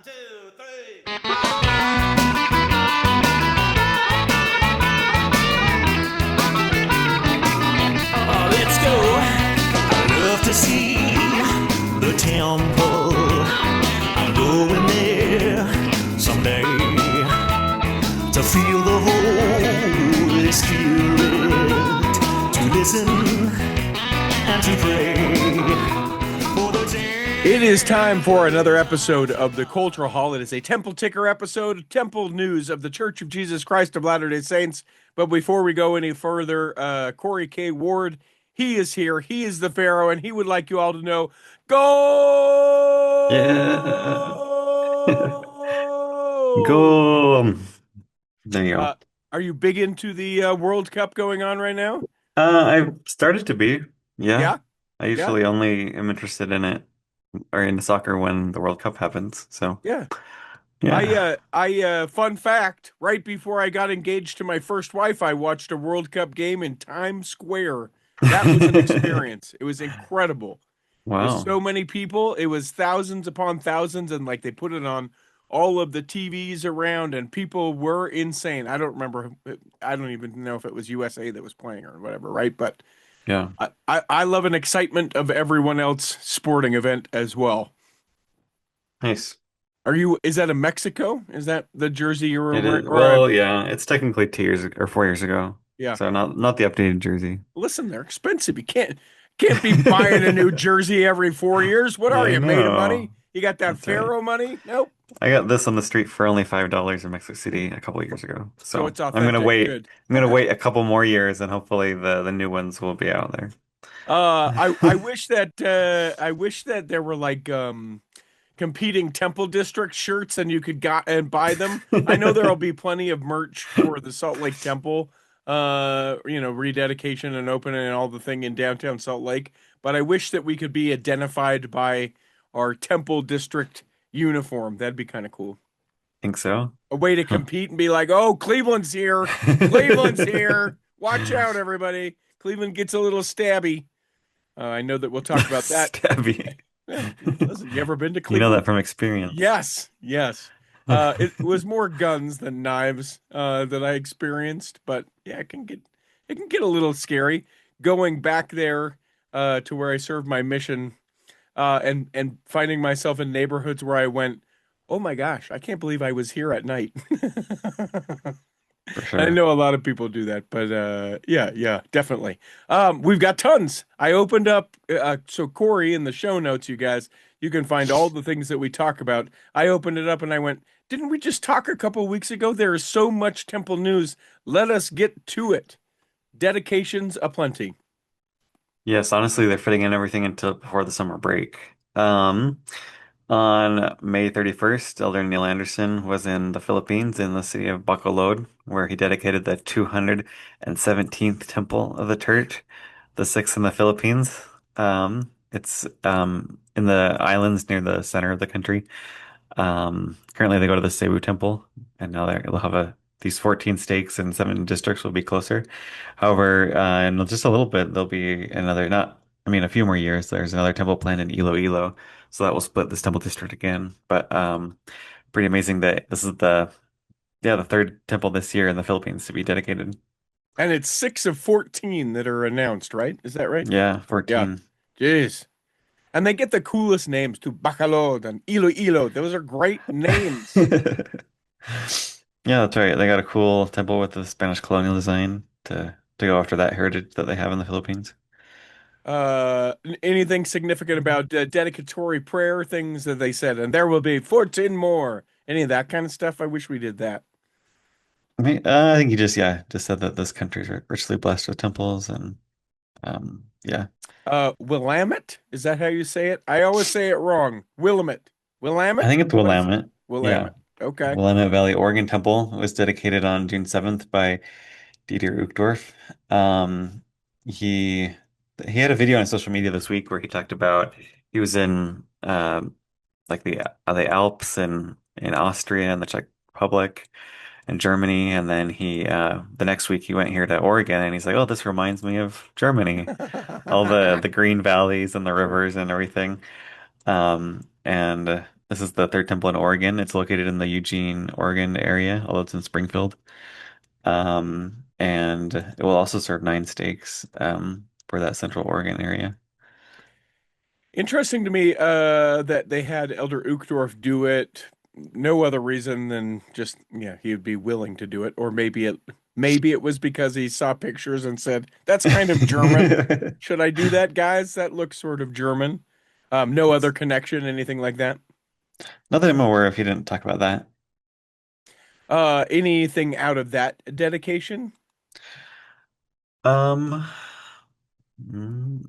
two, three. Let's go. I love to see the temple. I'm going there someday to feel the Holy Spirit, to listen and to pray. It is time for another episode of the Cultural Hall. It is a Temple Ticker episode, Temple News of the Church of Jesus Christ of Latter-day Saints. But before we go any further, Corey K. Ward, he is here. He is the Pharaoh, and he would like you all to know, Yeah. go! Go. There you go. Are you big into the World Cup going on right now? I've started to be. Yeah. Yeah? I usually only am interested in it or in soccer when the World Cup happens. So, Yeah. yeah. Fun fact, right before I got engaged to my first wife, I watched a World Cup game in Times Square. That was an experience. It was incredible. It was Wow. so many people. It was thousands upon thousands, and like they put it on all of the TVs around, and people were insane. I don't remember. I don't even know if it was USA that was playing or whatever, right? But Yeah. I love an excitement of everyone else sporting event as well. Nice. Is that a Mexico? Is that the jersey you were It is. wearing? Well, yeah, it's technically 2 years or 4 years ago. Yeah. So not the updated jersey. Listen, they're expensive. You can't be buying a new jersey every 4 years. What are I you, made of money? know. You got that That's right. Pharaoh money? Nope. I got this on the street for only $5 in Mexico City a couple of years ago. So So it's authentic. Good. I'm gonna wait a couple more years and hopefully the new ones will be out there. I wish that there were like competing Temple District shirts and you could got and buy them. I know there'll be plenty of merch for the Salt Lake Temple, rededication and opening and all the thing in downtown Salt Lake. But I wish that we could be identified by our Temple District uniform. That'd be kind of cool. Think so? A way to Huh. compete and be like, oh, Cleveland's here. Cleveland's here. Watch out, everybody. Cleveland gets a little stabby. I know that we'll talk about that. Stabby. Yeah, listen, you ever been to You know Cleveland? that from experience. Yes, yes. It was more guns than knives that I experienced, but yeah, it can get a little scary going back there to where I served my mission and finding myself in neighborhoods where I went, oh my gosh, I can't believe I was here at night. For I sure. know a lot of people do that, but yeah, definitely. We've got tons. I opened up, so Corey, in the show notes, you guys, you can find all the things that we talk about. I opened it up and I went, didn't we just talk a couple of weeks ago? There is so much temple news. Let us get to it. Dedications aplenty. Yes, honestly, they're fitting in everything until before the summer break. On May 31st, Elder Neil Anderson was in the Philippines in the city of Bacolod, where he dedicated the 217th temple of the church, the sixth in the Philippines. It's in the islands near the center of the country. Currently, they go to the Cebu Temple, and now they'll have these 14 stakes and 7 districts will be closer. However, in just a little bit, there'll be another, not, I mean, a few more years, there's another temple planned in Iloilo. So that will split this temple district again. But pretty amazing that this is the third temple this year in the Philippines to be dedicated. And it's 6 of 14 that are announced, right? Is that right? Yeah, Yeah. 14. Jeez. And they get the coolest names too. Bacolod and Iloilo. Those are great names. Yeah, that's right. They got a cool temple with the Spanish colonial design to go after that heritage that they have in the Philippines. Anything significant about dedicatory prayer things that they said, and there will be 14 more. Any of that kind of stuff? I wish we did that. I think he just said that this country is richly blessed with temples and yeah. Willamette? Is that how you say it? I always say it wrong. Willamette. I Willamette? think it's What is it? Willamette. Yeah. Willamette. Okay. Willamette Valley Oregon Temple was dedicated on June 7th by Dieter Uchtdorf. Um, he he had a video on social media this week where he talked about he was in like the Alps and in Austria and the Czech Republic and Germany, and then he the next week he went here to Oregon and he's like, "Oh, this reminds me of Germany. All the green valleys and the rivers and everything." And This is the third temple in Oregon. It's located in the Eugene, Oregon area, although it's in Springfield. And it will also serve nine steaks for that Central Oregon area. Interesting to me that they had Elder Uchtdorf do it. No other reason than just yeah, he would be willing to do it, or maybe it was because he saw pictures and said, "That's kind of German. Should I do that, guys? That looks sort of German." No other connection, anything like that. Not that I'm aware of, he didn't talk about that. Anything out of that dedication? Um,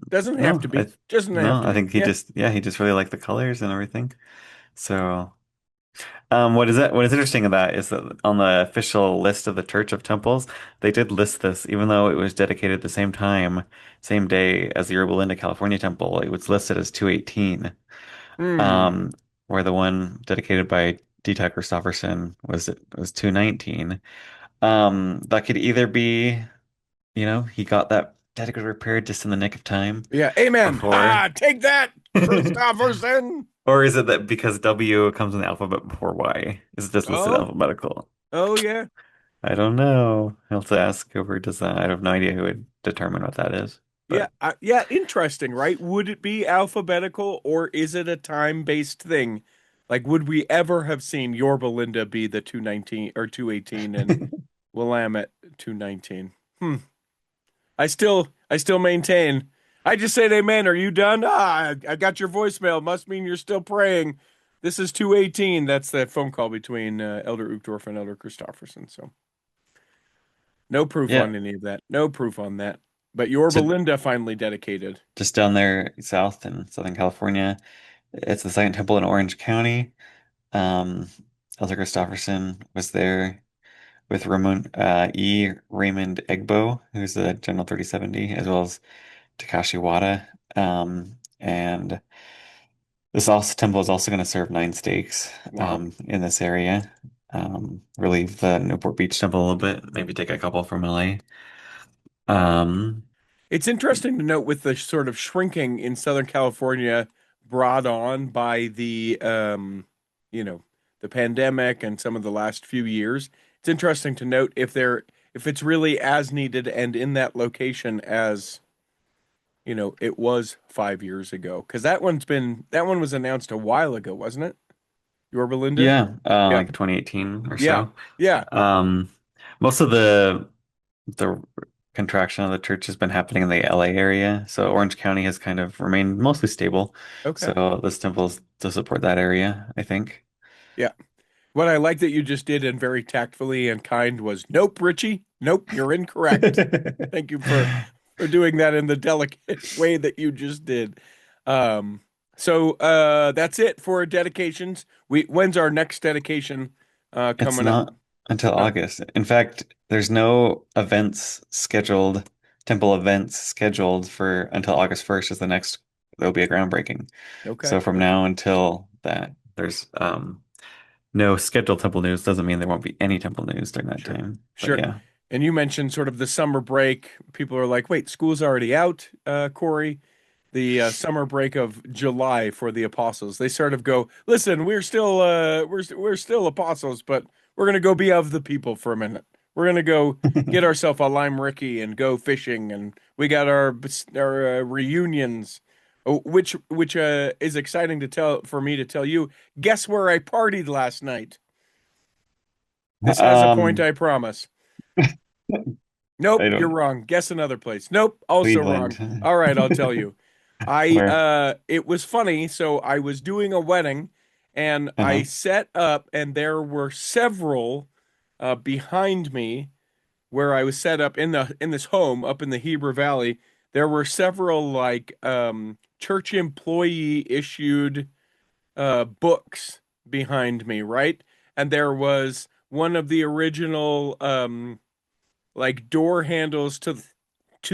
Doesn't have no, to be. Doesn't have to I be. think Yeah. he just really liked the colors and everything. So, what is interesting about is that on the official list of the Church of Temples, they did list this, even though it was dedicated the same time, same day as the Yorba Linda, California temple, it was listed as 218. Hmm. Um, where the one dedicated by D. Christopherson was 219. That could either be, he got that dedicated repaired just in the nick of time Yeah. Amen. before, Ha! Take that, Christopherson. or is it that because W comes in the alphabet before Y, is it just listed Oh. alphabetical? Oh yeah. I don't know. I'll have to ask whoever does that. I have no idea who would determine what that is. Yeah, But yeah, interesting, right? Would it be alphabetical or is it a time-based thing? Like, would we ever have seen Yorba Linda be the 219 or 218 and Willamette 219? Hmm. I still maintain. I just said amen. Are you done? I got your voicemail. Must mean you're still praying. This is 218. That's that phone call between Elder Uchtdorf and Elder Christofferson. So no proof yeah, on any of that. No proof on that. But Yorba to Linda finally dedicated. just down there south in Southern California, it's the second temple in Orange County. Um, Elder Christopherson was there with Raymond Egbo, who's the General 3070, as well as Takashi Wada. And this also temple is also going to serve nine steaks Wow. in this area. Relieve the Newport Beach temple a little bit, maybe take a couple from LA. Um, It's interesting to note with the sort of shrinking in Southern California brought on by you know, the pandemic and some of the last few years. It's interesting to note if it's really as needed and in that location as, it was 5 years ago. Because that one was announced a while ago, wasn't it? Yorba Linda? yeah, Yeah. like 2018 or Yeah. so. Yeah. Um, most of the contraction of the church has been happening in the LA area. So Orange County has kind of remained mostly stable. Okay. So this temple's to support that area, I think. Yeah. What I like that you just did and very tactfully and kind was, nope, Richie, nope, you're incorrect. Thank you for doing that in the delicate way that you just did. So that's it for dedications. When's our next dedication It's coming up? not until No. August. In fact, there's no temple events scheduled for until August 1st is the next, there'll be a groundbreaking. Okay. So from now until that, there's no scheduled temple news. Doesn't mean there won't be any temple news during that Sure. time. But Sure. yeah. And you mentioned sort of the summer break. People are like, wait, school's already out, Corey. The summer break of July for the apostles. They sort of go, listen, we're still apostles, but we're gonna go be of the people for a minute. We're gonna go get ourselves a lime Ricky and go fishing, and we got our reunions, which is exciting to tell for me to tell you. Guess where I partied last night? This has a point, Um, I promise. Nope, I you're don't, wrong. Guess another place. Nope, also wrong. Cleveland. All right, I'll tell you. I Where? it was funny, so I was doing a wedding and I Uh-huh. set up and there were several behind me where I was set up in this home up in the Heber Valley. There were several like church employee issued books behind me, right? And there was one of the original like door handles to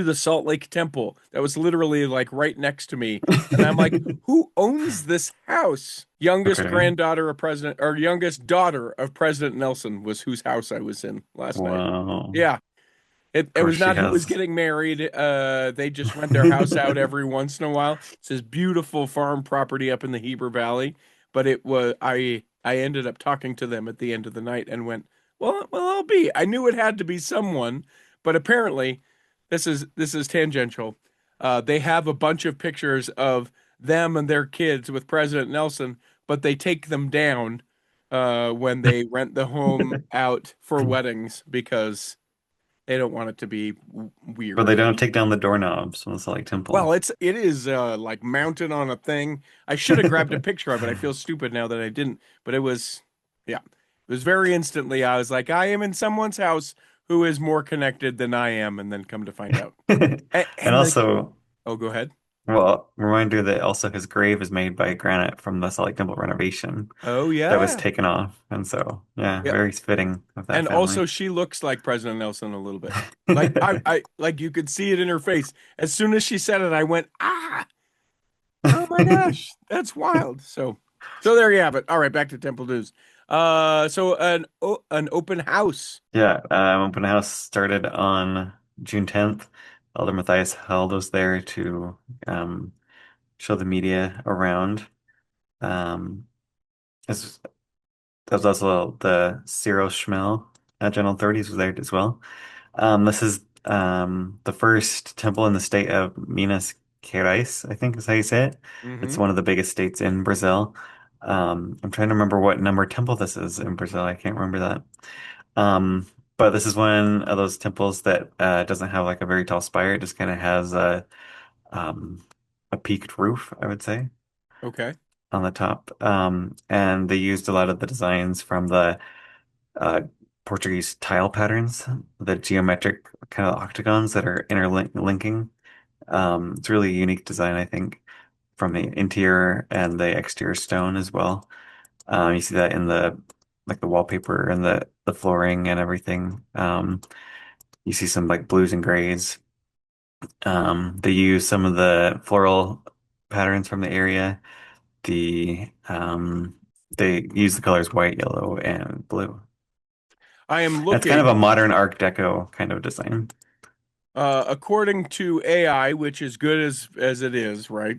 the Salt Lake Temple that was literally like right next to me. And I'm like, who owns this house? Youngest Okay. granddaughter of President or youngest daughter of President Nelson was whose house I was in last night. Wow. Yeah. Of It course was she not who was has. getting married. They just rent their house out every once in a while. It's this beautiful farm property up in the Heber Valley. but it was I ended up talking to them at the end of the night and went, well, I'll be. I knew it had to be someone, but apparently this is tangential. They have a bunch of pictures of them and their kids with President Nelson, but they take them down when they rent the home out for weddings because they don't want it to be But they weird. don't take down the doorknobs from the Salt Lake Well, Temple. it is like mounted on a thing. I should have grabbed a picture of it. I feel stupid now that I didn't, but it was yeah. It was very instantly I was like, I am in someone's house who is more connected than I am, and then come to find out. And, And and the also, oh, go ahead. well, reminder that also his grave is made by granite from the Salt Lake Temple renovation Oh that was yeah. taken off. And so, yeah, Yeah. very fitting of that And family. also she looks like President Nelson a little bit. Like I like you could see it in her face. As soon as she said it, I went, ah, oh my gosh, that's wild. So there you have it. All right, back to Temple News. So an open house. Yeah, open house started on June 10th. Elder Matthias Held was there to um, show the media around. Um, this, there was also the Cyril Schmel General Authorities was there as well. This is the first temple in the state of Minas Gerais, I think is how you say it. It's Mm-hmm. one of the biggest states in Brazil. I'm trying to remember what number temple this is in Brazil. I can't remember that. Um, but this is one of those temples that doesn't have like a very tall spire. It just kind of has um, a peaked roof, I would say, Okay. on the top. And they used a lot of the designs from the uh, Portuguese tile patterns, the geometric kind of octagons that are interlinking. It's really a unique design, I think, from the interior and the exterior stone as well. You see that in the like the wallpaper and the flooring and everything. You see some like blues and grays. They use some of the floral patterns from the area. They use the colors white, yellow, and blue. I am And it's kind of looking, a modern Art Deco kind of design. according to AI, which is good as it is, right?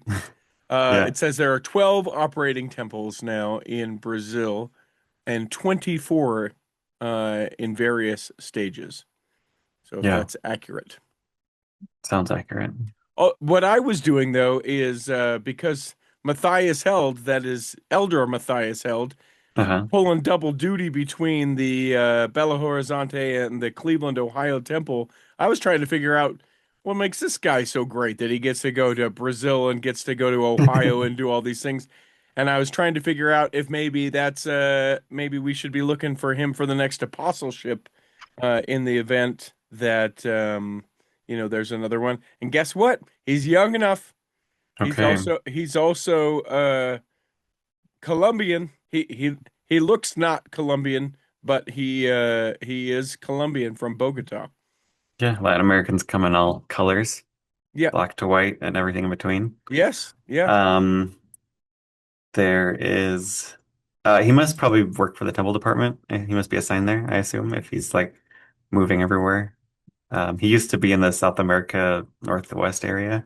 Yeah, It says there are 12 operating temples now in Brazil and 24 in various stages. So if yeah, that's accurate. sounds accurate. Oh, what I was doing though is because Matthias held, that is Elder Matthias held, Uh-huh. pulling double duty between the Belo Horizonte and the Cleveland, Ohio temple. I was trying to figure out what makes this guy so great that he gets to go to Brazil and gets to go to Ohio and do all these things. And I was trying to figure out if maybe that's maybe we should be looking for him for the next apostleship in the event that there's another one. And guess what? He's young enough. He's Okay. also he's also Colombian. He looks not Colombian, but he is Colombian from Bogota. Yeah, Latin Americans come in all colors, Yeah. black to white and everything in between. Yes. Yeah. Um, there is he must probably work for the temple department. He must be assigned there, I assume, if he's like moving everywhere. He used to be in the South America Northwest area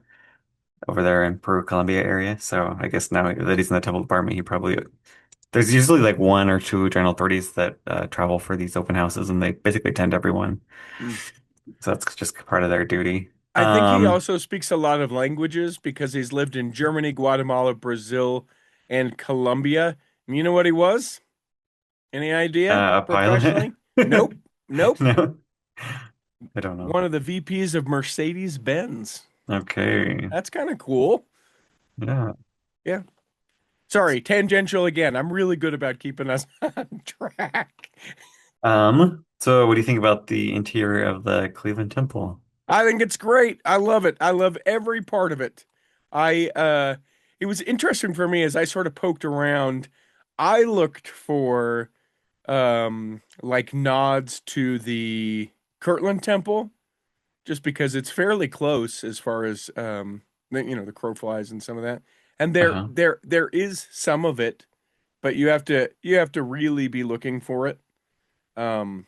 over there in Peru, Colombia area. So I guess now that he's in the temple department, he probably there's usually like one or two general authorities that travel for these open houses, and they basically attend everyone. Mm. So that's just part of their duty. I think he also speaks a lot of languages because he's lived in Germany, Guatemala, Brazil, and Colombia. And you know what he was? Any idea? A pilot? Professionally? Nope. Nope. No, I don't know. One of the VPs of Mercedes-Benz. Okay. That's kind of cool. Yeah. Yeah. Sorry, tangential again. I'm really good about keeping us on track. So what do you think about the interior of the Cleveland Temple? I think it's great. I love it. I love every part of it. I it was interesting for me as I sort of poked around. I looked for like nods to the Kirtland Temple just because it's fairly close as far as the crow flies and some of that. And there Uh-huh. there there is some of it, but you have to really be looking for it. Um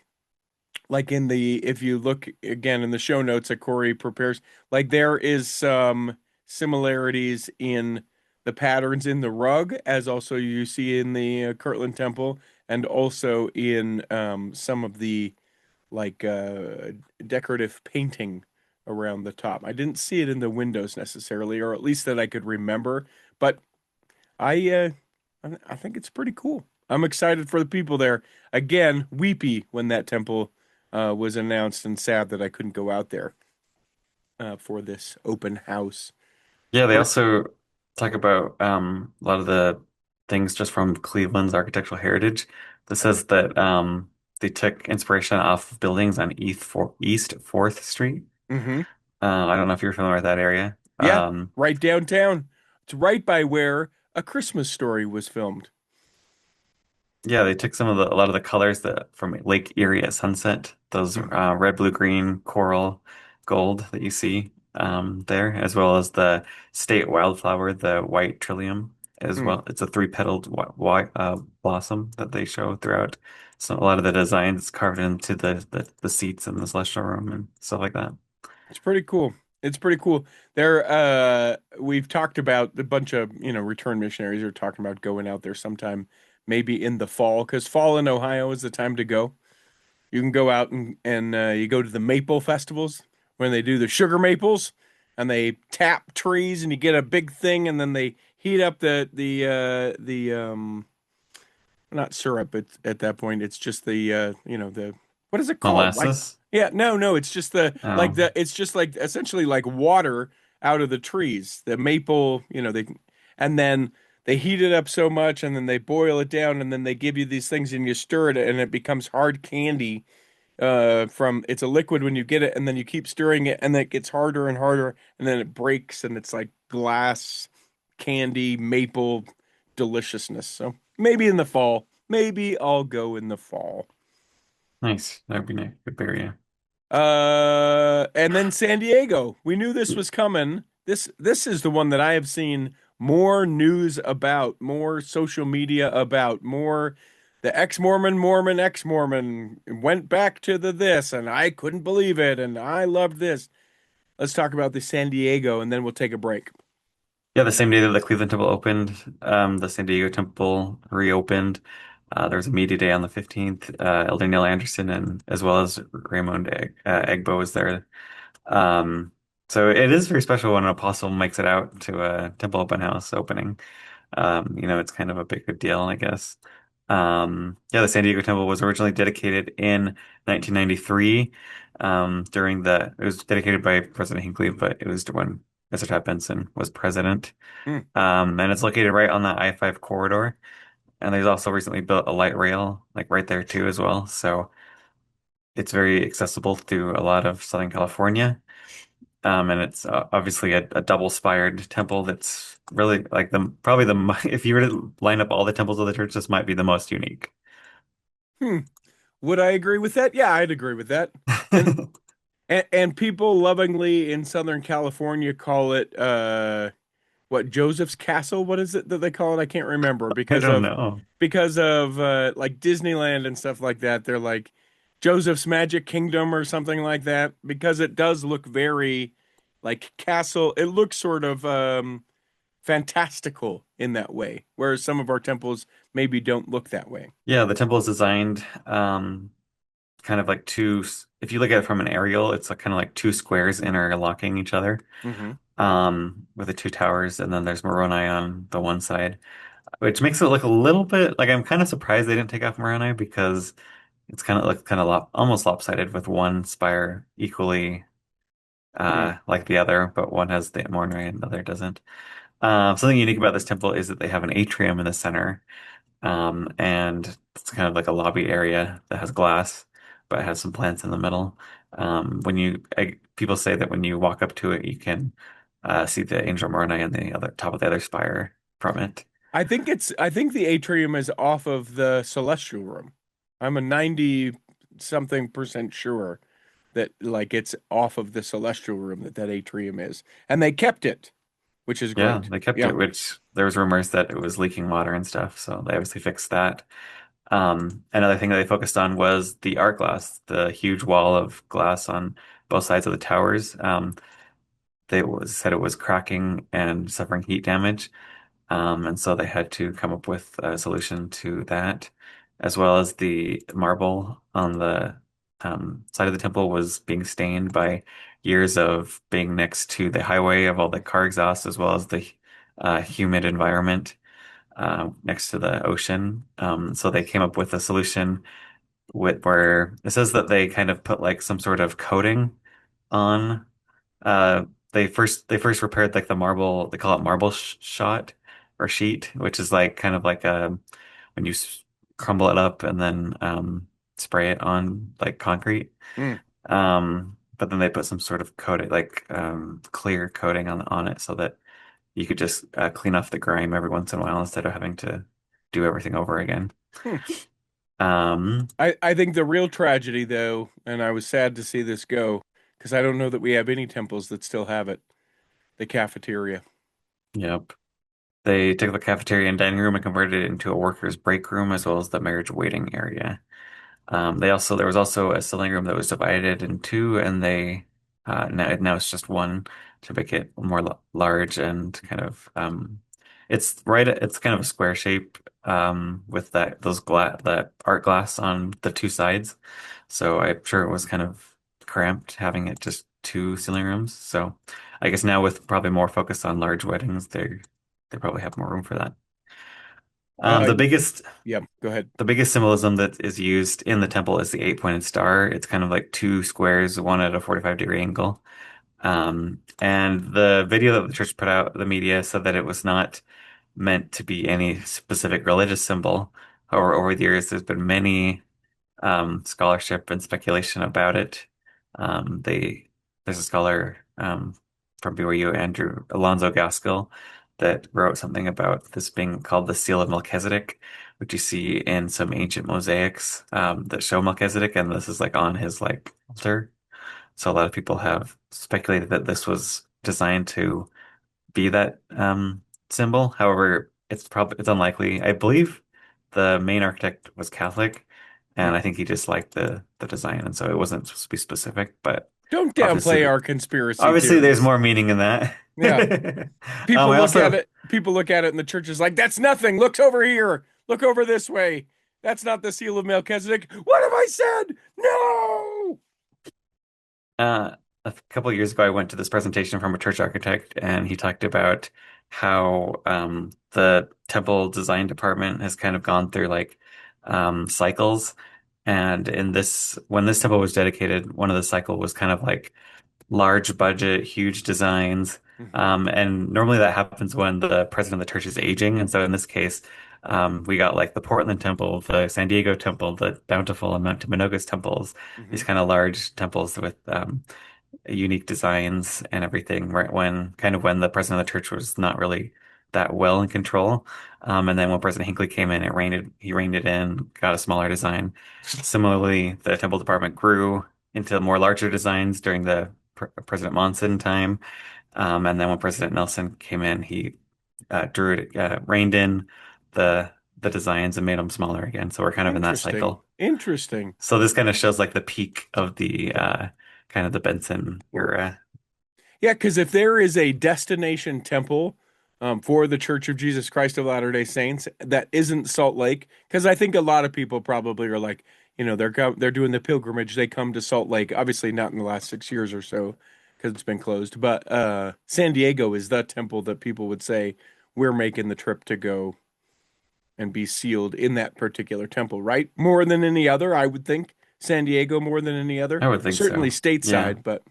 like in the if you look again in the show notes that Corey prepares, like there is some similarities in the patterns in the rug, as also you see in the Kirtland Temple, and also in some of the like decorative painting around the top. I didn't see it in the windows necessarily, or at least that I could remember, but I uh, I think it's pretty cool. I'm excited for the people there. Again, weepy when that temple was announced, and sad that I couldn't go out there for this open house. Yeah, they What? also talk about a lot of the things just from Cleveland's architectural heritage. This says that they took inspiration off of buildings on East 4th Street. Hmm. I don't know if you're familiar with that area. Yeah, right downtown. It's right by where A Christmas Story was filmed. Yeah, they took a lot of the colors that from Lake Erie at sunset, those Hmm. red, blue, green, coral, gold that you see there, as well as the state wildflower, the white trillium, as Hmm. well. It's a three-petaled white blossom that they show throughout. So a lot of the designs carved into the seats in the celestial room and stuff like that. It's pretty cool. It's pretty cool. There, we've talked about a bunch of, return missionaries are talking about going out there sometime, maybe in the fall, because fall in Ohio is the time to go. You can go out and you go to the maple festivals when they do the sugar maples, and they tap trees, and you get a big thing, and then they heat up the not syrup at that point. It's just the what is it called? Like, Molasses? yeah, no, it's just Oh, it's just like essentially like water out of the trees. The maple, and then they heat it up so much, and then they boil it down, and then they give you these things, and you stir it, and it becomes hard candy. From it's a liquid when you get it, and then you keep stirring it, and then it gets harder and harder, and then it breaks, and it's like glass candy maple deliciousness. So maybe in the fall. Maybe I'll go in the fall. nice. That'd be nice. Good area. And then San Diego. We knew this was coming. This is the one that I have seen more news about, more social media about, more the ex-Mormon ex-Mormon went back to the this, and I couldn't believe it, and I loved this. Let's talk about the San Diego, and then we'll take a break. Yeah, the same day that the Cleveland Temple opened, the San Diego Temple reopened. There was a media day on the 15th. Elder Neil Anderson and as well as Raymond Egbo was there. Um, so it is very special when an apostle makes it out to a temple open house opening. It's kind of a big deal, I guess. Yeah, the San Diego Temple was originally dedicated in 1993. It was dedicated by President Hinckley, but it was when Ezra Taft Benson was president. Hmm. And it's located right on the I-5 corridor. And there's also recently built a light rail, like right there too, as well. So it's very accessible to a lot of Southern California. And it's obviously a double-spired temple that's really like if you were to line up all the temples of the church, this might be the most unique. Hmm. Would I agree with that? Yeah, I'd agree with that. And and people lovingly in Southern California call it what Joseph's Castle? What is it that they call it? I can't remember I don't know. because of like Disneyland and stuff like that. They're like Joseph's Magic Kingdom or something like that because it does look very like castle. It looks sort of fantastical in that way, whereas some of our temples maybe don't look that way. Yeah, the temple is designed kind of like if you look at it from an aerial, it's like kind of like two squares interlocking each other Hmm. with the two towers, and then there's Moroni on the one side, which makes it look a little bit like I'm kind of surprised they didn't take off Moroni because it's kind of like almost lopsided with one spire equally Hmm. like the other, but one has the Moroni and the other doesn't. Something unique about this temple is that they have an atrium in the center. And it's kind of like a lobby area that has glass, but it has some plants in the middle. People say that when you walk up to it, you can see the Angel Moroni on the other top of the other spire from it. I think the atrium is off of the celestial room. I'm a 90 something percent sure that like it's off of the celestial room that atrium is. And they kept it, which is Yeah, great. they kept Yeah. it, which there was rumors that it was leaking water and stuff, so they obviously fixed that. Another thing that they focused on was the art glass, the huge wall of glass on both sides of the towers. Said it was cracking and suffering heat damage. And so they had to come up with a solution to that, as well as the marble on the side of the temple was being stained by years of being next to the highway of all the car exhaust, as well as the humid environment next to the ocean. So they came up with a solution where it says that they kind of put like some sort of coating on. Uh, they first repaired like the marble. They call it marble sh shot or sheet, which is like kind of like when you crumble it up and then spray it on like concrete. Mm. But then they put some sort of coating, like clear coating on it, so that you could just clean off the grime every once in a while instead of having to do everything over again. Hmm. Um, I think the real tragedy, though, and I was sad to see this go, because I don't know that we have any temples that still have it, the cafeteria. yep. They took the cafeteria and dining room and converted it into a workers' break room as well as the marriage waiting area. There was also a sitting room that was divided in two, and they now it's just one to make it more large and kind of it's kind of a square shape with that art glass on the two sides. So I'm sure it was kind of cramped having it just two ceiling rooms. So I guess now with probably more focus on large weddings, they probably have more room for that. Um, Uh, the biggest yeah, go ahead. the biggest symbolism that is used in the temple is the eight-pointed star. It's kind of like two squares, one at a 45-degree angle. And the video that the church put out, the media said that it was not meant to be any specific religious symbol. However, over the years, there's been many scholarship and speculation about it. There's a scholar from BYU, Andrew Alonzo Gaskell, that wrote something about this being called the Seal of Melchizedek, which you see in some ancient mosaics that show Melchizedek, and this is like on his like altar. So a lot of people have speculated that this was designed to be that symbol. However, it's unlikely. I believe the main architect was Catholic, Hmm. and I think he just liked the design, and so it wasn't supposed to be specific. But Don't downplay obviously, our conspiracy obviously, there's theories. more meaning in that. Yeah, I also people look at it, and the church is like, "That's nothing. Look over here. Look over this way. That's not the seal of Melchizedek." What have I said? No. a couple of years ago, I went to this presentation from a church architect, and he talked about how the temple design department has kind of gone through like cycles. And when this temple was dedicated, one of the cycle was kind of like large budget, huge designs. Mhm. And normally that happens when the president of the church is aging. And so in this case, we got like the Portland Temple, the San Diego Temple, the Bountiful and Mount Timanogus temples, these Mhm. kind of large temples with unique designs and everything, right when the president of the church was not really that well in control. And then when President Hinckley came in, he reined it in, got a smaller design. Similarly, the temple department grew into more larger designs during the President Monson time. And then when President Nelson came in, he reined in the designs and made them smaller again. So we're kind of in that Interesting. cycle. Interesting. So this kind of shows like the peak of the kind of the Benson era. Yeah, because if there is a destination temple for the Church of Jesus Christ of Latter-day Saints that isn't Salt Lake, because I think a lot of people probably are like, they're doing the pilgrimage, they come to Salt Lake. Obviously, not in the last 6 years or so, because it's been closed. But San Diego is the temple that people would say we're making the trip to go and be sealed in that particular temple, right? More than any other, I would think. San Diego more than any other. I would think Certainly so. Yeah. stateside, but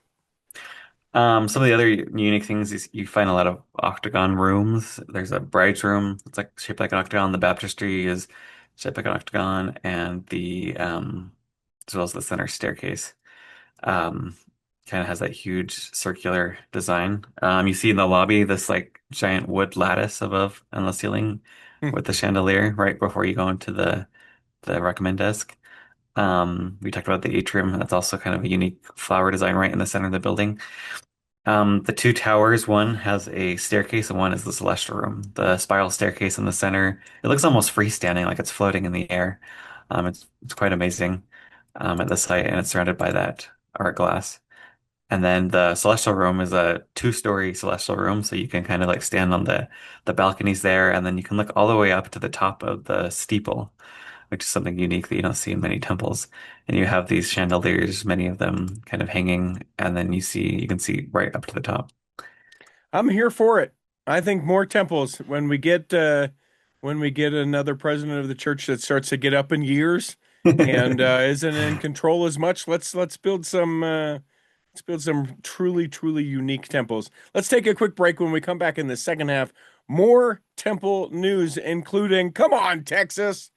Some of the other unique things is you find a lot of octagon rooms. There's a bride's room. It's like shaped like an octagon. The baptistry is shaped like an octagon, and the as well as the center staircase um, kind of has that huge circular design. You see in the lobby this like giant wood lattice above on the ceiling hmm, with the chandelier right before you go into the recommend desk. We talked about the atrium. That's also kind of a unique flower design right in the center of the building. The two towers, one has a staircase and one is the celestial room. The spiral staircase in the center, it looks almost freestanding, like it's floating in the air. It's quite amazing at the site, and it's surrounded by that art glass. And then the celestial room is a two-story celestial room, so you can kind of like stand on the balconies there, and then you can look all the way up to the top of the steeple, which is something unique that you don't see in many temples. And you have these chandeliers, many of them kind of hanging, and then you can see right up to the top. I'm here for it. I think more temples when we get another president of the church that starts to get up in years and isn't in control as much. Let's build some truly unique temples. Let's take a quick break. When we come back in the second half. More temple news, including, come on, Texas.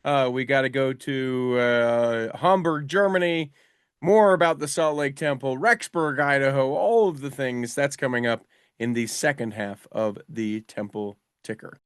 We got to go to Hamburg, Germany. More about the Salt Lake Temple, Rexburg, Idaho, all of the things that's coming up in the second half of the Temple Ticker.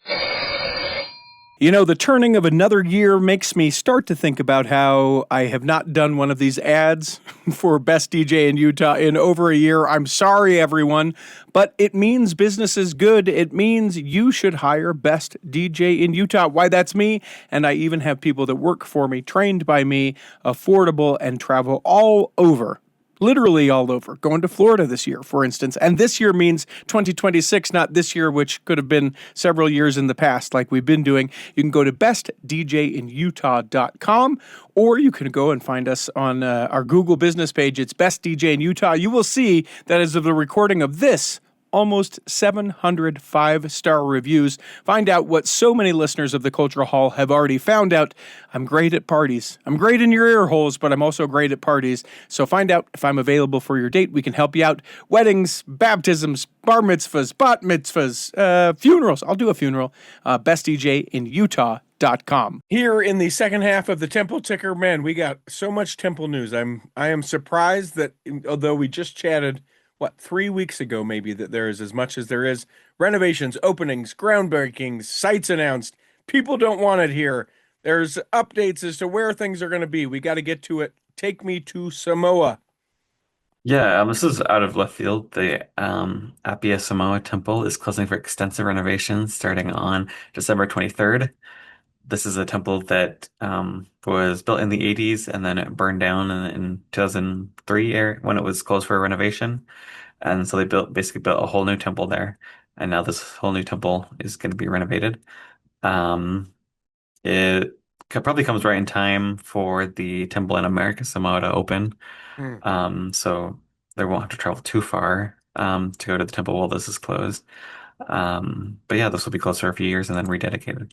You know, the turning of another year makes me start to think about how I have not done one of these ads for Best DJ in Utah in over a year. I'm sorry, everyone, but it means business is good. It means you should hire Best DJ in Utah. Why, that's me. And I even have people that work for me, trained by me, affordable, and travel all over. Literally all over. Going to Florida this year, for instance. And this year means 2026, not this year, which could have been several years in the past, like we've been doing. You can go to bestdjinutah.com, or you can go and find us on our Google business page. It's Best DJ in Utah. You will see that as of the recording of this, almost 700 5-star reviews. Find out what so many listeners of the Cultural Hall have already found out. I'm great at parties. I'm great in your ear holes, but I'm also great at parties. So find out if I'm available for your date. We can help you out. Weddings, baptisms, bar mitzvahs, bat mitzvahs, funerals. I'll do a funeral. bestdjinutah.com. Here in the second half of the Temple Ticker, man, we got so much temple news. I am surprised that although we just chatted 3 weeks ago, maybe, that there is as much as there is. Renovations, openings, groundbreakings, sites announced. People don't want it here. There's updates as to where things are going to be. We got to get to it. Take me to Samoa. Yeah, this is out of left field. The Apia Samoa Temple is closing for extensive renovations starting on December 23rd. This is a temple that was built in the 80s and then it burned down in 2003 when it was closed for renovation. And so they basically built a whole new temple there. And now this whole new temple is going to be renovated. It probably comes right in time for the temple in America Samoa to open. So they won't have to travel too far to go to the temple while this is closed. But yeah, this will be closed for a few years and then rededicated.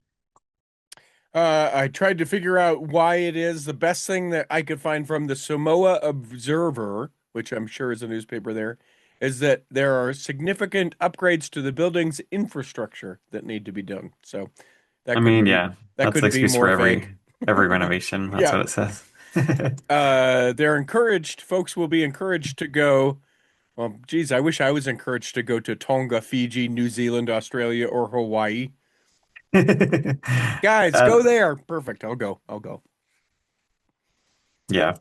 I tried to figure out why it is. The best thing that I could find from the Samoa Observer, which I'm sure is a newspaper there, is that there are significant upgrades to the building's infrastructure that need to be done. So that I could mean, be yeah, that that's the could be excuse for more vague. every renovation. That's Yeah. what it says. They're encouraged. Folks will be encouraged to go. Well, geez, I wish I was encouraged to go to Tonga, Fiji, New Zealand, Australia, or Hawaii. Guys, Uh, go there. Perfect. I'll go. I'll go. yeah.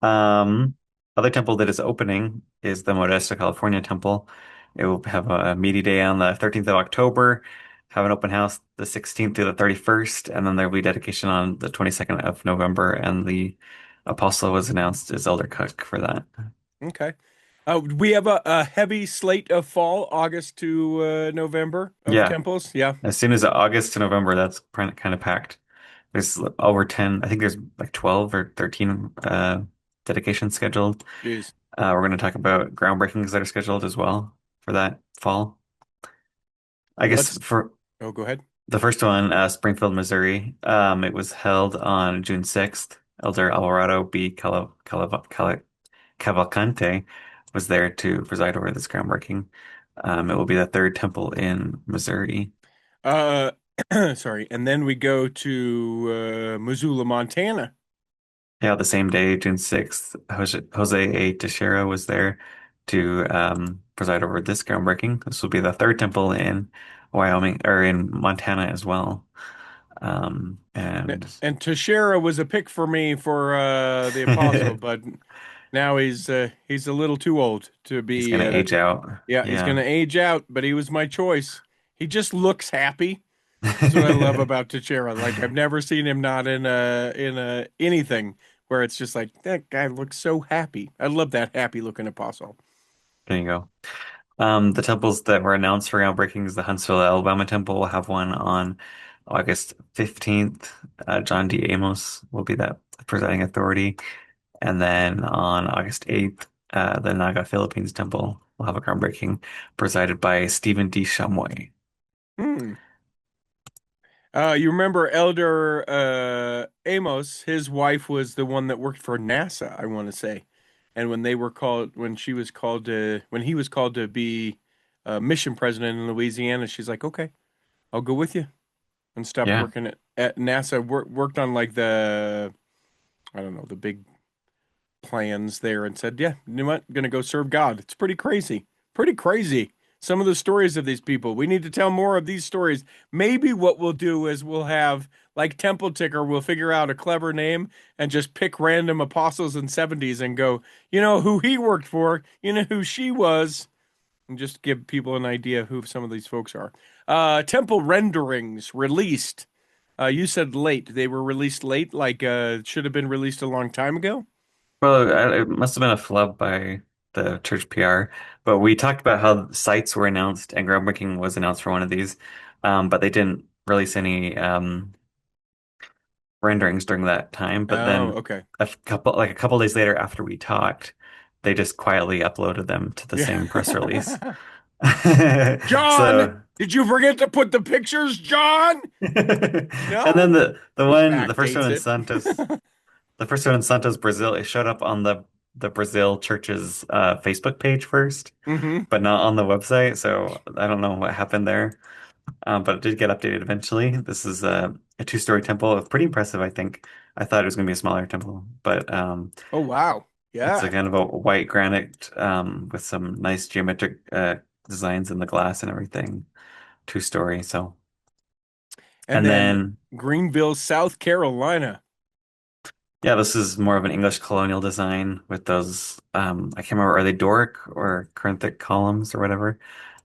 Um, Other temple that is opening is the Modesto, California temple. It will have a meaty day on the 13th of October, have an open house the 16th through the 31st, and then there will be dedication on the 22nd of November, and the apostle was announced as Elder Cook for that. Okay. We have a heavy slate of fall, August to November of Yeah, temples. Yeah. as soon as August to November, that's kind of packed. There's over 10, I think there's like 12 or 13 dedications scheduled. Jeez. We're going to talk about groundbreakings that are scheduled as well for that fall. I guess Let's. for Oh, go ahead. the first one, Springfield, Missouri, it was held on June 6th. Elder Alvarado B. Cavalcante was there to preside over this groundbreaking. It will be the third temple in Missouri. Uh, sorry. And then we go to Missoula, Montana. Yeah, the same day, June 6th, Jose A. Teixeira was there to preside over this groundbreaking. This will be the third temple in Wyoming or in Montana as well. And And Teixeira was a pick for me for the apostle, but now he's a little too old to he's be. gonna age out. Yeah, he's Yeah. gonna age out, but he was my choice. He just looks happy. That's what I love about Teixeira. Like I've never seen him not in a anything where it's just like that guy looks so happy. I love that happy looking apostle. There you go. The temples that were announced for groundbreaking is the Huntsville, Alabama temple. Will have one on August 15th. John D. Amos will be that presiding authority. And then on August 8th, the Naga Philippines temple will have a groundbreaking presided by Stephen D. Shumway. Hmm. You remember Elder Amos? His wife was the one that worked for NASA, I want to say. And when he was called to be mission president in Louisiana, she's like, "Okay, I'll go with you," and stopped Yeah. working at NASA. Worked on like I don't know, the big plans there, and said, "Yeah, you know what? Gonna go serve God." It's pretty crazy. Pretty crazy. Some of the stories of these people. We need to tell more of these stories. Maybe what we'll do is we'll have like Temple Ticker, we'll figure out a clever name and just pick random apostles in 70s and go, you know who he worked for, you know who she was, and just give people an idea who some of these folks are. Temple renderings released. You said late. They were released late, like should have been released a long time ago. Well, it must have been a flub by the church PR, but we talked about how sites were announced and groundbreaking was announced for one of these, but they didn't release any renderings during that time. But Oh, then okay. a couple days later, after we talked, they just quietly uploaded them to the Yeah. same press release. John, So, did you forget to put the pictures, John? and then No? He the first one backdates in it. Santos. The first one in Santos, Brazil, it showed up on the Brazil church's Facebook page first, hmm but not on the website. So I don't know what happened there, but it did get updated eventually. This is a two-story temple. It's pretty impressive, I think. I thought it was going to be a smaller temple, but Oh, wow. it's a Yeah. kind of a white granite with some nice geometric designs in the glass and everything. Two-story. So, And and then then. Greenville, South Carolina. Yeah, this is more of an English colonial design with those, I can't remember, are they Doric or Corinthic columns or whatever,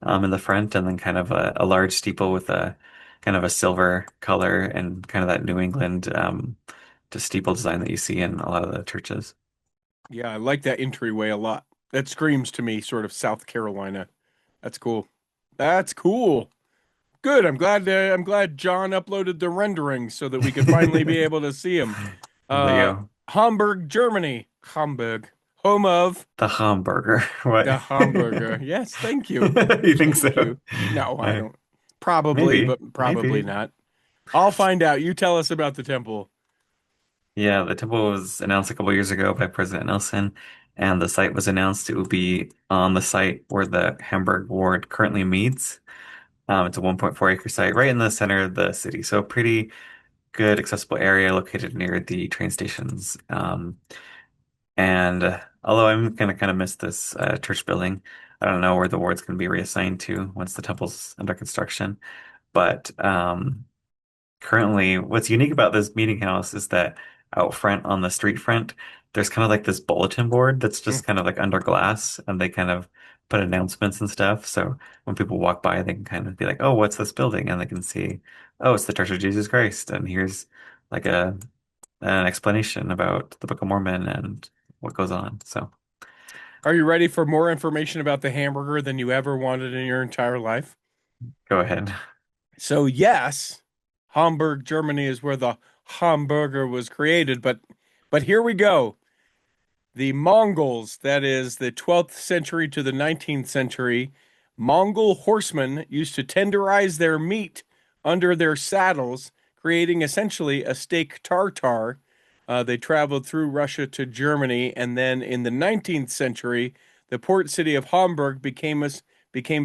in the front, and then kind of a large steeple with a kind of a silver color and kind of that New England, just steeple design that you see in a lot of the churches. Yeah, I like that entryway a lot. That screams to me sort of South Carolina. That's cool. That's cool. Good. I'm glad John uploaded the renderings so that we could finally be able to see them. There you Uh, go. Hamburg, Germany. Hamburg, home of The hamburger. What? the hamburger. Yes, thank you. You think Thank so? you. No, I I, don't. Probably, maybe, but probably maybe. not. I'll find out. You tell us about the temple. Yeah, the temple was announced a couple years ago by President Nelson, and the site was announced. It will be on the site where the Hamburg ward currently meets. It's a 1.4-acre site right in the center of the city, so a pretty good accessible area located near the train stations. And although I'm gonna kind of miss this church building, I don't know where the ward's going to be reassigned to once the temple's under construction. But currently, what's unique about this meeting house is that out front on the street front, there's kind of like this bulletin board that's Mm. just kind of like under glass, and they kind of put announcements and stuff. So when people walk by, they can kind of be like, "Oh, what's this building?" And they can see, "Oh, it's the Church of Jesus Christ," and here's like an explanation about the Book of Mormon and what goes on. So Are you ready for more information about the hamburger than you ever wanted in your entire life? go ahead. So, yes, Hamburg, Germany is where the hamburger was created, but here we go. The Mongols, that is the 12th century to the 19th century, Mongol horsemen used to tenderize their meat under their saddles, creating essentially a steak tartare. They traveled through Russia to Germany, and then in the 19th century, the port city of Hamburg became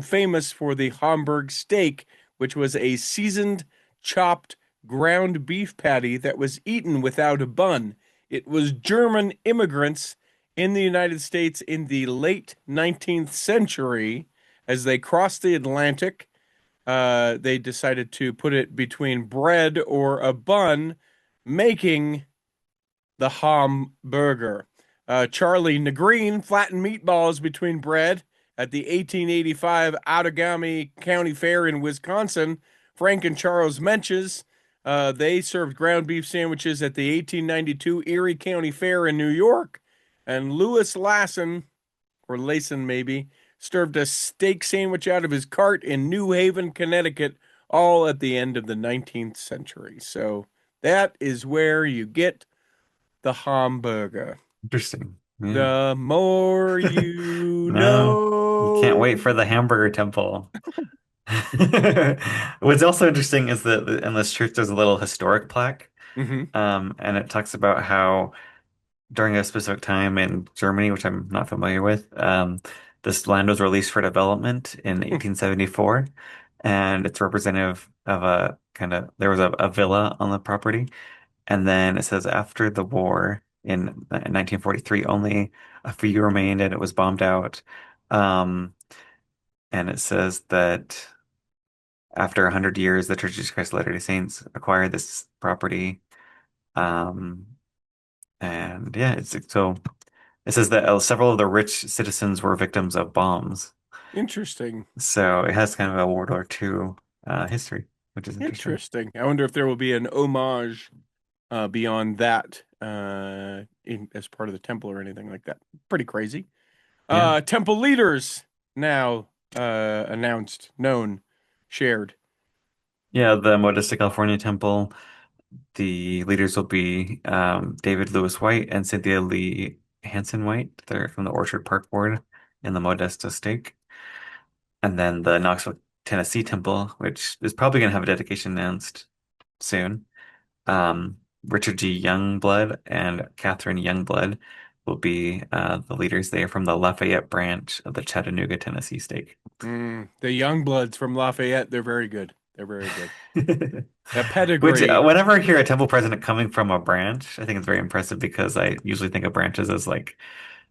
famous for the Hamburg steak, which was a seasoned, chopped, ground beef patty that was eaten without a bun. It was German immigrants in the United States in the late 19th century as they crossed the Atlantic. They decided to put it between bread or a bun, making the hamburger. Charlie Negreen flattened meatballs between bread at the 1885 Outagamie County Fair in Wisconsin. Frank and Charles Menches They served ground beef sandwiches at the 1892 Erie County Fair in New York, and Lewis Lassen, or Lason maybe, served a steak sandwich out of his cart in New Haven, Connecticut, all at the end of the 19th century. So that is where you get the hamburger. Interesting. Yeah. The more you No, you can't wait know. for the hamburger temple. What's also interesting is that in this church there's a little historic plaque, Hmm. and it talks about how during a specific time in Germany, which I'm not familiar with, this land was released for development in 1874, and it's representative of a kind of there was a villa on the property, and then it says after the war in 1943, only a few remained, and it was bombed out. Um, and it says that after 100 years, the Church of Jesus Christ of Latter-day Saints acquired this property. Um, and yeah, it's so it says that several of the rich citizens were victims of bombs. Interesting. So it has kind of a World War II history, which is interesting. Interesting. I wonder if there will be an homage beyond that as part of the temple or anything like that. Pretty crazy. Yeah. Temple leaders now announced, known, shared. Yeah, the Modesta, California temple, the leaders will be David Lewis White and Cynthia Lee Hanson White. They're from the Orchard Park Board in the Modesta stake. And then the Knoxville, Tennessee temple, which is probably going to have a dedication announced soon. Richard G. Youngblood and Catherine Youngblood will be the leaders. They are from the Lafayette branch of the Chattanooga, Tennessee stake. The young bloods from Lafayette, they're very good. They're very good. A Which, pedigree. whenever I hear a temple president coming from a branch, I think it's very impressive because I usually think of branches as like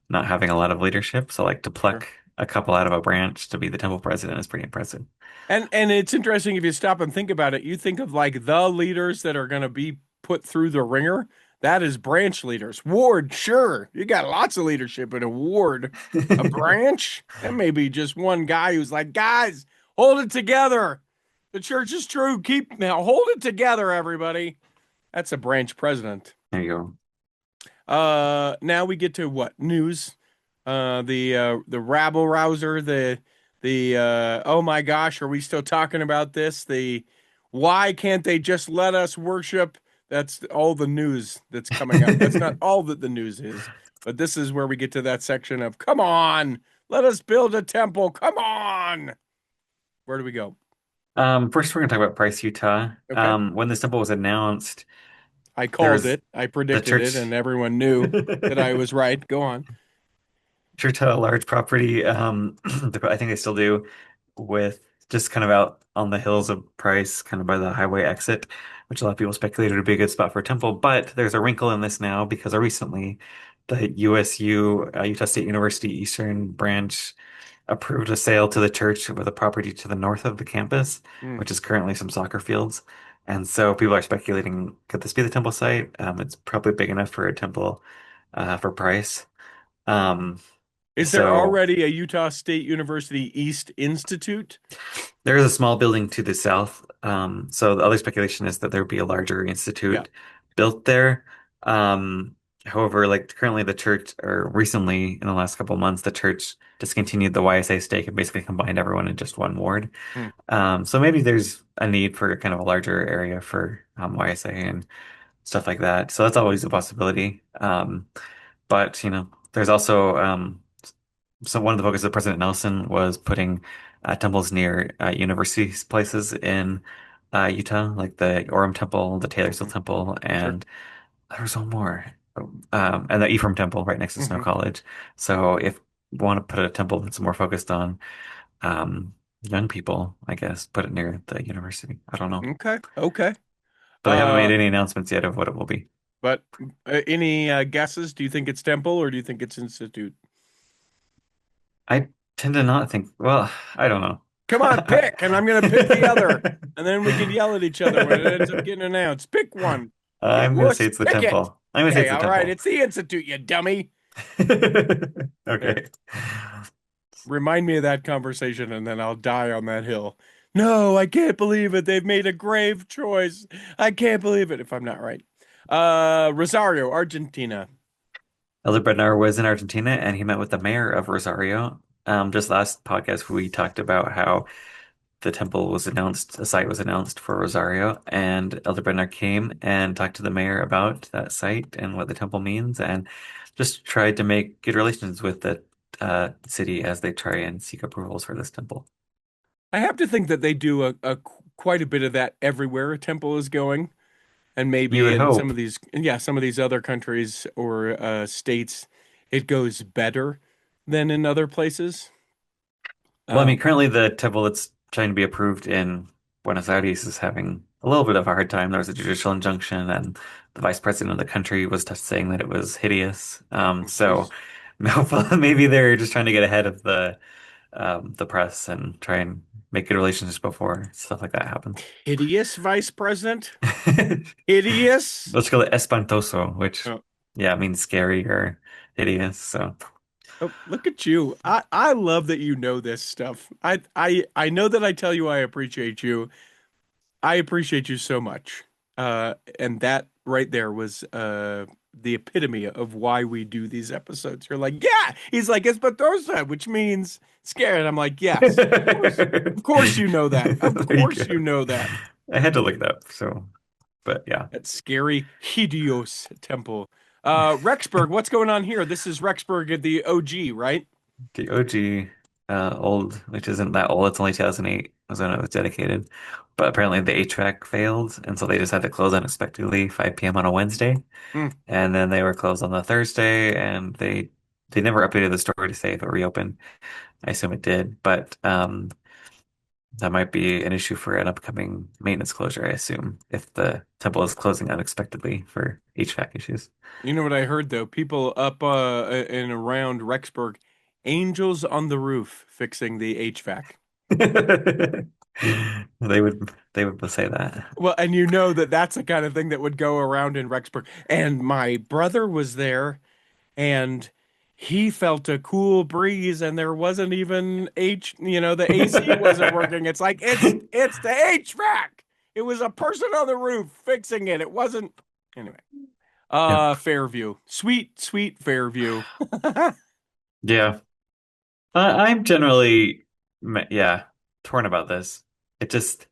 not having a lot of leadership. So, like to Sure. pluck a couple out of a branch to be the temple president is pretty impressive. And it's interesting if you stop and think about it, you think of like the leaders that are going to be put through the ringer. That is branch leaders. Ward, sure. You got lots of leadership in a ward. A branch? That may be just one guy who's like, guys, hold it together. The church is true. Keep now, hold it together, everybody. That's a branch president. There you go. Now we get to what? News. The rabble rouser, the oh my gosh, are we still talking about this? The why can't they just let us worship? That's all the news that's coming up. That's not all that the news is, but this is where we get to that section of come on, let us build a temple. Come on. Where do we go? First, we're going to talk about Price, Utah. Okay. When this temple was announced, I there called was it. I the predicted it, church. and everyone knew that I was right. Go on. Church had a large property. I think they still do, with just kind of out on the hills of Price, kind of by the highway exit, which a lot of people speculated would be a good spot for a temple. But there's a wrinkle in this now because recently the USU, Utah State University Eastern Branch, approved a sale to the church with a property to the north of the campus, Hmm. which is currently some soccer fields. And so people are speculating, could this be the temple site? It's probably big enough for a temple for Price. Um, Is there so already a Utah State University East Institute? there is a small building to the south. So the other speculation is that there would be a larger Yeah. institute built there. However, like currently the church, or recently in the last couple of months, the church discontinued the YSA stake and basically combined everyone in just one ward. Hmm. So maybe there's a need for kind of a larger area for YSA and stuff like that. So that's always a possibility. But there's also so one of the focuses of President Nelson was putting temples near university places in Utah, like the Orem Temple, the Taylorsville Mhm. Temple, Sure. and there was one more, and the Ephraim Temple right next to Snow Hmm. College. So if you want to put a temple that's more focused on young people, I guess put it near the university. I don't know, Okay. Okay. but they haven't made Uh, any announcements yet of what it will be. but any guesses? Do you think it's temple or do you think it's institute? I tend to not think. Well, I don't know. Come on, pick, and I'm gonna pick the other, and then we can yell at each other when it ends up getting announced. Pick one. You I'm gonna say wuss, it's the pick it. temple. I'm gonna say Okay, it's the all right, temple. it's the institute, you dummy. There. Okay. Remind me of that conversation, and then I'll die on that hill. No, I can't believe it. They've made a grave choice. I can't believe it if I'm not right. Rosario, Argentina. Elder Bednar was in Argentina and he met with the mayor of Rosario. Just last podcast, we talked about how the temple was announced, a site was announced for Rosario, and Elder Bednar came and talked to the mayor about that site and what the temple means, and just tried to make good relations with the city as they try and seek approvals for this temple. I have to think that they do quite a bit of that everywhere a temple is going. And You maybe would in some hope. of these, yeah, some of these other countries or states, it goes better than in other places. Well, I mean, Um, currently the temple that's trying to be approved in Buenos Aires is having a little bit of a hard time. There was a judicial injunction, and the vice president of the country was saying that it was hideous. So Jeez. maybe they're just trying to get ahead of the press and try and make good relations before stuff like that happens. Hideous vice president? Hideous? Let's call it espantoso, which Oh, yeah means scary or hideous. So oh, look at you. I love that you know this stuff. I know that I tell you I appreciate you. I appreciate you so much. And that right there was the epitome of why we do these episodes. You're like, yeah, he's like Espantosa, which means scared. I'm like, yes, of course. there Of course you know that. Of you course you go. know that. I had to look it up. So, but yeah, That scary Hideos temple. Rexburg, what's going on here? This is Rexburg, the OG, right? the OG old, which isn't that old. It's only 2008 was when it was dedicated. But apparently the HVAC failed, and so they just had to close unexpectedly 5 p.m. on a Wednesday, Hmm. and then they were closed on the Thursday, and they never updated the story to say if it reopened. I assume it did, but that might be an issue for an upcoming maintenance closure, I assume, if the temple is closing unexpectedly for HVAC issues. You know what I heard though? People up and around Rexburg, angels on the roof fixing the HVAC. They would say that. Well, and you know that that's the kind of thing that would go around in Rexburg. And my brother was there and he felt a cool breeze and there wasn't even the AC wasn't working. It's like it's the HVAC. It was a person on the roof fixing it. It wasn't anyway. Yep. Fairview. Sweet, sweet Fairview. Yeah. I'm generally, yeah, torn about this. It just,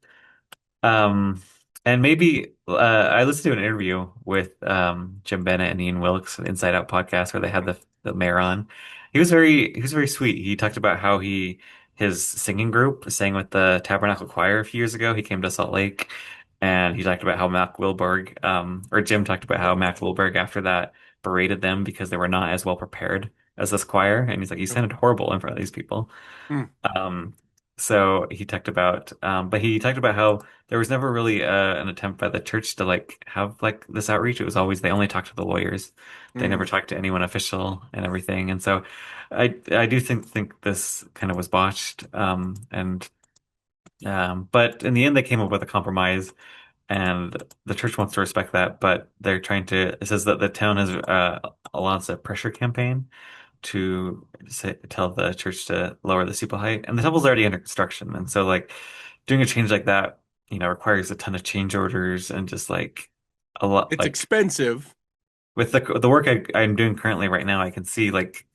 um, and maybe I listened to an interview with Jim Bennett and Ian Wilkes, Inside Out podcast, where they had the mayor on. He was very sweet. He talked about how his singing group sang with the Tabernacle Choir a few years ago. He came to Salt Lake, and he talked about how Mac Wilberg, or Jim talked about how Mac Wilberg after that berated them because they were not as well prepared as this choir, and he's like, you sounded horrible in front of these people. Hmm. Um, so but he talked about how there was never really an attempt by the church to like have like this outreach. It was always they only talked to the lawyers. They never Hmm. talked to anyone official and everything. And so I do think this kind of was botched. But in the end they came up with a compromise and the church wants to respect that, but they're trying to it says that the town has launched a pressure campaign to tell the church to lower the steeple height, and the temple's already under construction, and so like doing a change like that, requires a ton of change orders and just like a lot. It's Like expensive. with the work I'm doing currently right now, I can see like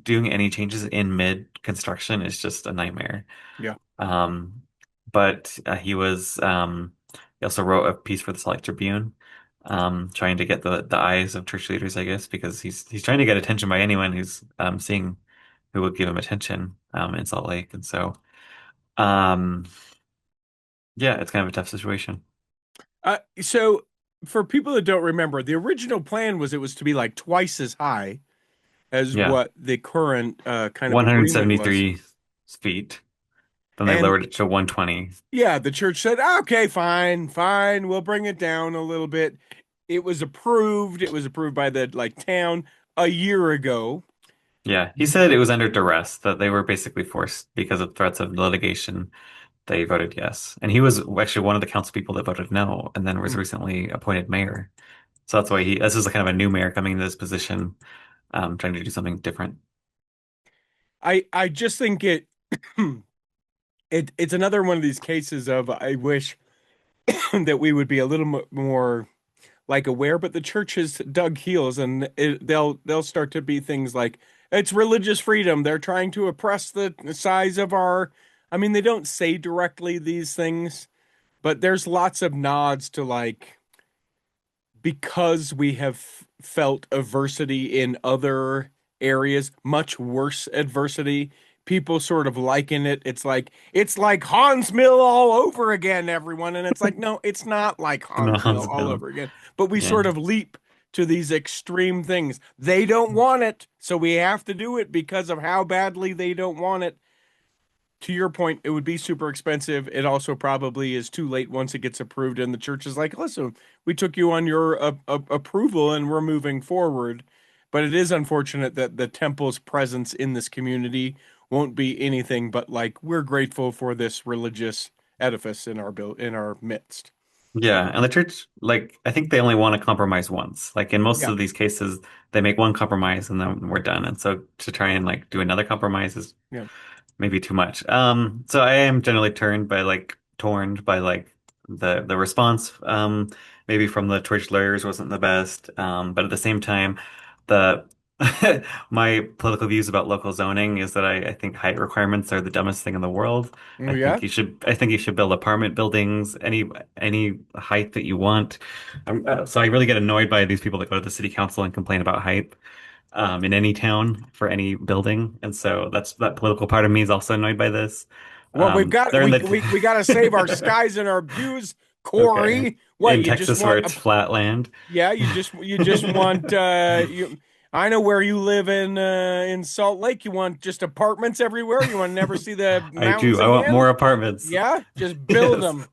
doing any changes in mid construction is just a nightmare. Yeah. Um, but he also wrote a piece for the Salt Lake Tribune, trying to get the eyes of church leaders, I guess, because he's trying to get attention by anyone who's seeing who will give him attention in Salt Lake, and so um, yeah, it's kind of a tough situation. So for people that don't remember, the original plan was it was to be like twice as high as Yeah, what the current kind of agreement was. 173 feet. Then they And lowered it to 120. yeah, the church said, okay, fine, fine, we'll bring it down a little bit. It was approved. It was approved by the town a year ago. Yeah, he said it was under duress, that they were basically forced because of threats of litigation. They voted yes. And he was actually one of the council people that voted no, and then was Hmm. recently appointed mayor. So that's why this is a kind of a new mayor coming into this position, trying to do something different. I just think it it's another one of these cases of I wish that we would be a little more like aware, but the church has dug heels, and they'll start to be things like it's religious freedom. They're trying to oppress the size of our. I mean, they don't say directly these things, but there's lots of nods to like because we have felt adversity in other areas, much worse adversity. People sort of liken it. It's like Hans Mill all over again, everyone. And it's like, no, it's not like No, Hans Mill all Bill. over again. But we Yeah. sort of leap to these extreme things. They don't want it, so we have to do it because of how badly they don't want it. To your point, it would be super expensive. It also probably is too late once it gets approved, and the church is like, listen, we took you on your approval and we're moving forward. But it is unfortunate that the temple's presence in this community won't be anything but like we're grateful for this religious edifice in our midst. Yeah, and the church, like, I think they only want to compromise once. Like in most Yeah, of these cases, they make one compromise and then we're done. And so to try and like do another compromise is yeah. maybe too much. So I am generally torn by like the response. Maybe from the church lawyers wasn't the best. But at the same time, the my political views about local zoning is that I think height requirements are the dumbest thing in the world. Oh, yeah. I think you should build apartment buildings any height that you want. So I really get annoyed by these people that go to the city council and complain about height in any town for any building. And so that political part of me is also annoyed by this. Well, They're in we got to save our the skies and our views, okay Corey. What, in you just Texas where want it's flat land. yeah, you just want you I know where you live in Salt Lake. You want just apartments everywhere. You want to never see the I mountains do. I want more again. apartments. Yeah, just build Yes. them.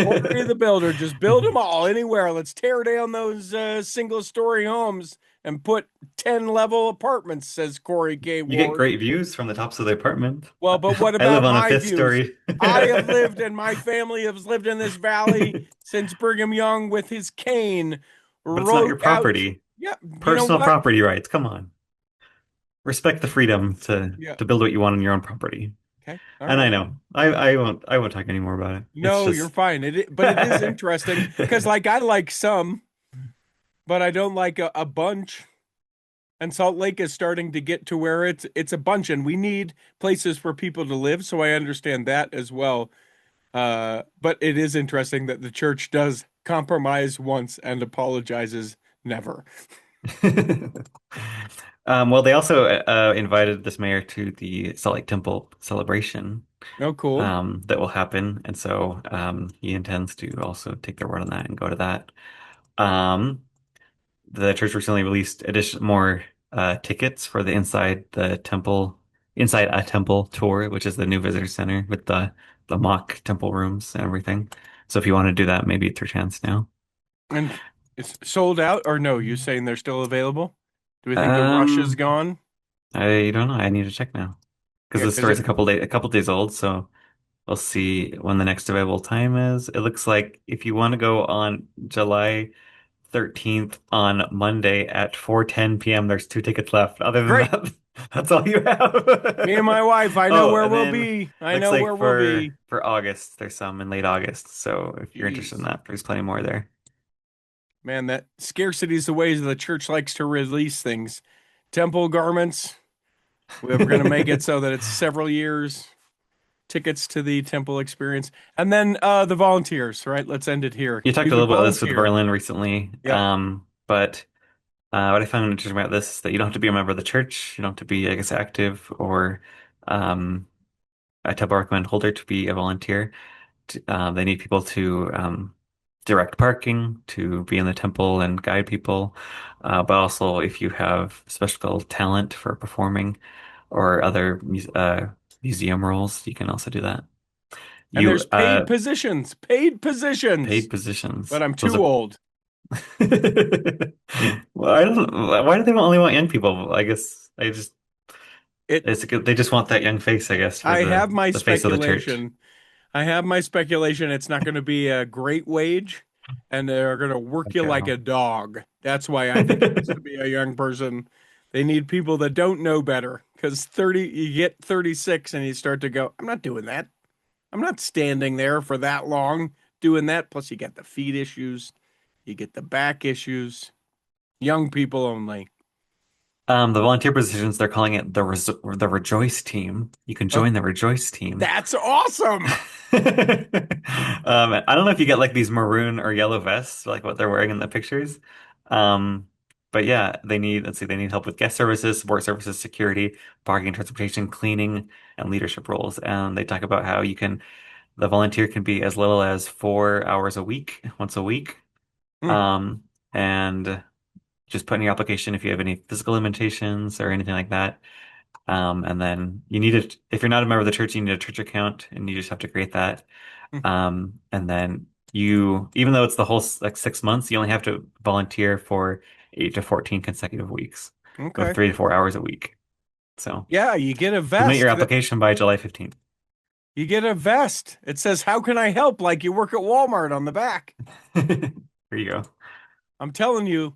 Corey the builder, just build them all anywhere. Let's tear down those single story homes and put 10 level apartments, says Corey K. You get Ward. great views from the tops of the apartment. Well, but what I live about on a my fifth views? story. I have But lived and my family has lived in this valley since Brigham Young with his cane it's not wrote your out. property. Yeah, you know Personal what? property rights. Come on. Respect the freedom Yeah. to build what you want on your own property. Okay. All And I right. know. I won't talk anymore about it. It's No, you're just fine. But it is interesting because, like, I like some, but I don't like a bunch. And Salt Lake is starting to get to where it's a bunch, and we need places for people to live. So I understand that as well. But it is interesting that the church does compromise once and apologizes never. Well, they also invited this mayor to the Salt Lake Temple celebration Oh, cool. that will happen, and so he intends to also take their word on that and go to that. Um, the church recently released more tickets for the inside a temple tour, which is the new visitor center with the mock temple rooms and everything. So if you want to do that, maybe it's your chance now. And it's sold out, or no? You saying they're still available? Do we think the rush is Um, gone? I don't know. I need to check now because Yeah, the because story's a couple days old, so we'll see when the next available time is. It looks like if you want to go on July 13th on Monday at 4:10 p.m., there's two tickets left. Other than great. that, that's all you Me and have. my wife, I know Oh, where and we'll then be. I looks know like where we'll be. for August, there's some in late August. So if you're interested in Jeez. that, there's plenty more there. Man, that scarcity is the ways the church likes to release things. Temple garments. We're going to make it so that it's several years. Tickets to the temple experience. And then the volunteers, right? Let's end it here. You talked You a can little bit about this with volunteer. Berlin recently, Yep. but what I found interesting about this is that you don't have to be a member of the church. You don't have to be, I guess, active or um, a temple recommend holder to be a volunteer. They need people to direct parking, to be in the temple and guide people. But also, if you have special talent for performing or other museum roles, you can also do that. And You there's paid positions. paid positions. But I'm Those too are old. well, I don't. Why do they only want young people? I guess It they just want that young face, I guess, for I have my the face of the church. speculation. I have my speculation it's not going to be a great wage and they're going to work you Okay. like a dog. That's why I think it has to be a young person. They need people that don't know better because 30 you get 36 and you start to go, I'm not doing that. I'm not standing there for that long doing that. Plus, you get the feet issues, you get the back issues. Young people only. The volunteer positions, they're calling it the Rejoice team. You can Oh, join the Rejoice team. that's awesome. I don't know if you get like these maroon or yellow vests, like what they're wearing in the pictures. Um, but yeah, let's see, they need help with guest services, support services, security, parking, transportation, cleaning, and leadership roles. And they talk about how the volunteer can be as little as 4 hours a week, once a week. Hmm. Um, and just put in your application if you have any physical limitations or anything like that. And then if you're not a member of the church, you need a church account and you just have to create that. Hmm. And then even though it's the whole like 6 months, you only have to volunteer for 8 to 14 consecutive weeks with Okay. 3 to 4 hours a week. So Yeah, you get a submit your vest. application by July 15th. You get a vest. It says, "How can I help?" Like you work at Walmart on the back. There you go. I'm telling you,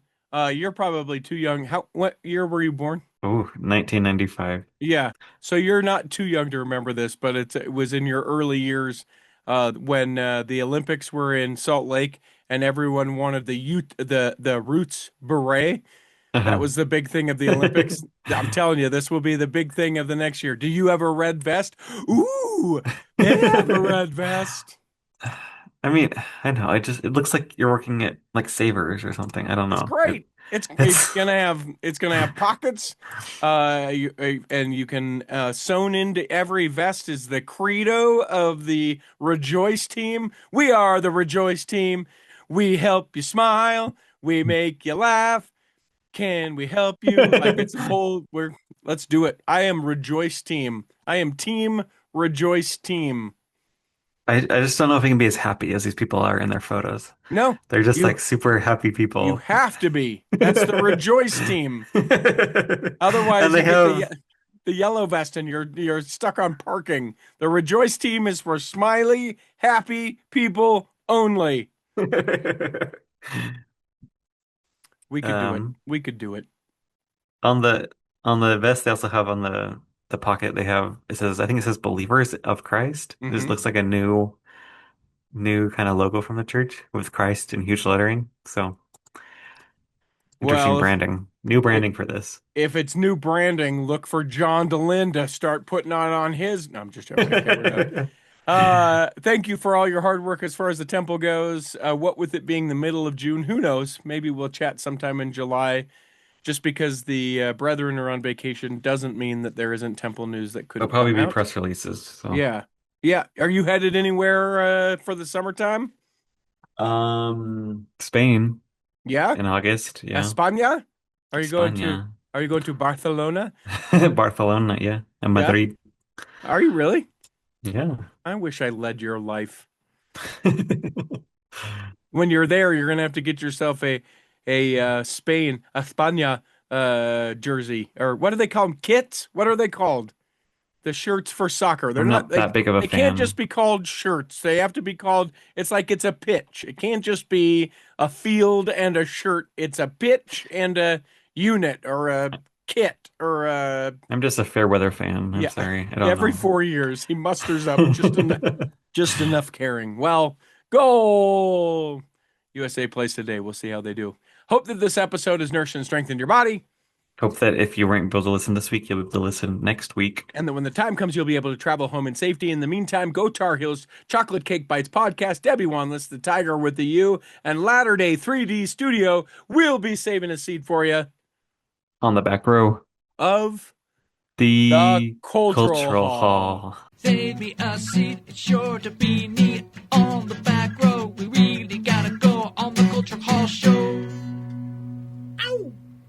you're probably too young. What year were you born? Ooh, 1995. Yeah. So you're not too young to remember this, but it was in your early years when the Olympics were in Salt Lake and everyone wanted the Roots beret. That Uh-huh. was the big thing of the Olympics. I'm telling you, this will be the big thing of the next year. Do you have a red vest? Ooh, they have a red vest. I mean, I know. It looks like you're working at like Savers or something. I don't It's know. great. It's It's gonna have pockets, and you can sewn into every vest is the credo of the Rejoice team. We are the Rejoice team. We help you smile. We make you laugh. Can we help you? Like it's a whole. Let's do it. I am Rejoice team. I am Team Rejoice team. I just don't know if I can be as happy as these people are in their photos. No, They're just you like super happy you people. have to be. That's the Rejoice team. And Otherwise, they you get have the yellow vest and you're stuck on parking. The Rejoice team is for smiley, happy people only. We could do it. um We could do it. on the vest they also have on the pocket they have I think it says Believers of Christ. It just Hmm. looks like a new kind of logo from the church with Christ in huge lettering. So interesting Well, branding. New if branding for this. if it's new branding, look for John DeLynn to start putting on his. No, I'm just joking. Okay, we're done. Thank you for all your hard work as far as the temple goes. What with it being the middle of June, who knows? Maybe we'll chat sometime in July. Just because the brethren are on vacation doesn't mean that there isn't temple news that There'll couldn't probably come be out. press releases. So Yeah. Yeah. Are you headed anywhere for the summertime? Spain Yeah. in August, yeah. España? Are you going to España. are you going to Barcelona? Barcelona, yeah. And Yeah. Madrid. Are you really? Yeah. I wish I led your life. When you're there, you're gonna have to get yourself a Spain, España jersey. Or what do they call them? Kits? What are they called? The shirts for soccer. They're I'm not not that big of a they can't just fan. be called shirts. They have to be called it's like it's a pitch. It can't just be a field and a shirt. It's a pitch and a unit or a kit or a I'm just a fair weather fan. I'm yeah. sorry. I don't Every know. 4 years he musters up just enough caring. Well, goal. USA plays today. We'll see how they do. Hope that this episode has nourished and strengthened your body. Hope that if you weren't able to listen this week, you'll be able to listen next week. And that when the time comes, you'll be able to travel home in safety. In the meantime, go Tar Heels, Chocolate Cake Bites Podcast, Debbie Wanless, the Tiger with the U, and Latter Day 3D Studio will be saving a seat for you On the back row, of the the Cultural Cultural Hall. Hall. Save me a seat, it's sure to be neat on the back row. We really gotta go on the Culture Hall show.